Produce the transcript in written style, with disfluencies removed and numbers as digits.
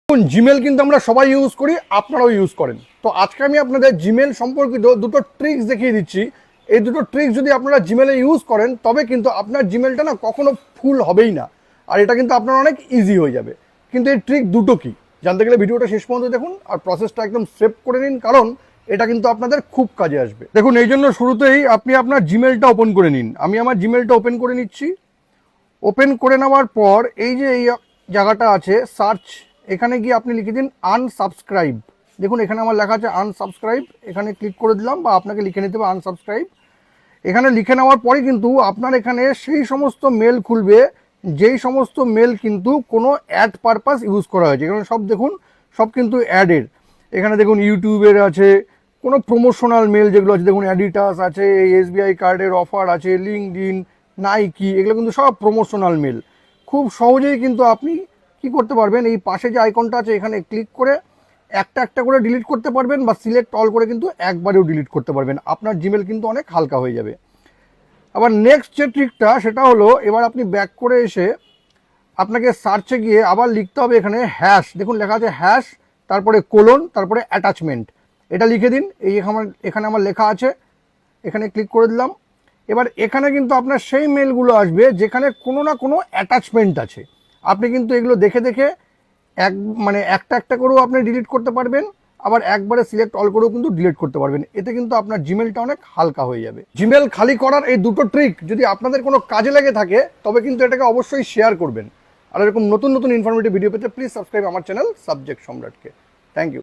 Gmail কিন্তু আমরা সবাই ইউজ করি, আপনারাও ইউজ করেন। তো আজকে আমি আপনাদের জিমেল সম্পর্কিত দুটো ট্রিক্স দেখিয়ে দিচ্ছি। এই দুটো ট্রিক্স যদি আপনারা জিমেলে ইউজ করেন তবে কিন্তু আপনার জিমেলটা না কখনো ফুল হবেই না, আর এটা কিন্তু আপনার অনেক ইজি হয়ে যাবে। কিন্তু এই ট্রিক দুটো কি জানতে গেলে ভিডিওটা শেষ পর্যন্ত দেখুন আর প্রসেসটা একদম সেভ করে নিন, কারণ এটা কিন্তু আপনাদের খুব কাজে আসবে। দেখুন, এই জন্য শুরুতেই আপনি আপনার জিমেলটা ওপেন করে নিন। আমি আমার জিমেলটা ওপেন করে নিচ্ছি। ওপেন করে নেওয়ার পর এই যে এই জায়গাটা আছে সার্চ, এখানে গিয়ে আপনি লিখে দিন আনসাবস্ক্রাইব। দেখুন এখানে আমার লেখা আছে আনসাবস্ক্রাইব, এখানে ক্লিক করে দিলাম, বা আপনাকে লিখে নিতে হবে আনসাবস্ক্রাইব। এখানে লিখে নেওয়ার পরে কিন্তু আপনার এখানে সেই সমস্ত মেল খুলবে যেই সমস্ত মেল কিন্তু কোনো অ্যাড পারপাস ইউজ করা হয়েছে। এখানে সব দেখুন, সব কিন্তু অ্যাডের। এখানে দেখুন ইউটিউবের আছে, কোনো প্রমোশনাল মেল যেগুলো আছে, দেখুন অ্যাডিটাস আছে, এসবিআই কার্ডের অফার আছে, লিঙ্কডইন, নাইকি, এগুলো কিন্তু সব প্রমোশনাল মেল। খুব সহজেই কিন্তু আপনি কি করতে পারবেন, এই পাশে যে আইকনটা আছে এখানে ক্লিক করে একটা একটা করে ডিলিট করতে পারবেন, বা সিলেক্ট অল করে কিন্তু একবারেও ডিলিট করতে পারবেন। আপনার জিমেল কিন্তু অনেক হালকা হয়ে যাবে। আবার নেক্সট যে ট্রিকটা সেটা হলো, এবার আপনি ব্যাক করে এসে আপনাকে সার্চে গিয়ে আবার লিখতে হবে এখানে হ্যাশ। দেখুন লেখা আছে হ্যাশ, তারপরে কোলন, তারপরে অ্যাটাচমেন্ট। এটা লিখে দিন। এই এখানে আমার লেখা আছে, এখানে ক্লিক করে দিলাম। এবার এখানে কিন্তু আপনার সেই মেলগুলো আসবে যেখানে কোনো না কোনো অ্যাটাচমেন্ট আছে। আপনি কিন্তু এগুলো দেখে দেখে একটা একটা করেও আপনি ডিলিট করতে পারবেন, আবার একবারে সিলেক্ট অল করেও কিন্তু ডিলিট করতে পারবেন। এতে কিন্তু আপনার জিমেলটা অনেক হালকা হয়ে যাবে। জিমেল খালি করার এই দুটো ট্রিক যদি আপনাদের কোনো কাজে লেগে থাকে তবে কিন্তু এটাকে অবশ্যই শেয়ার করবেন। আর এরকম নতুন নতুন ইনফরমেটিভ ভিডিও পেতে প্লিজ সাবস্ক্রাইব আমার চ্যানেল সাবজেক্ট সম্রাটকে। Thank you.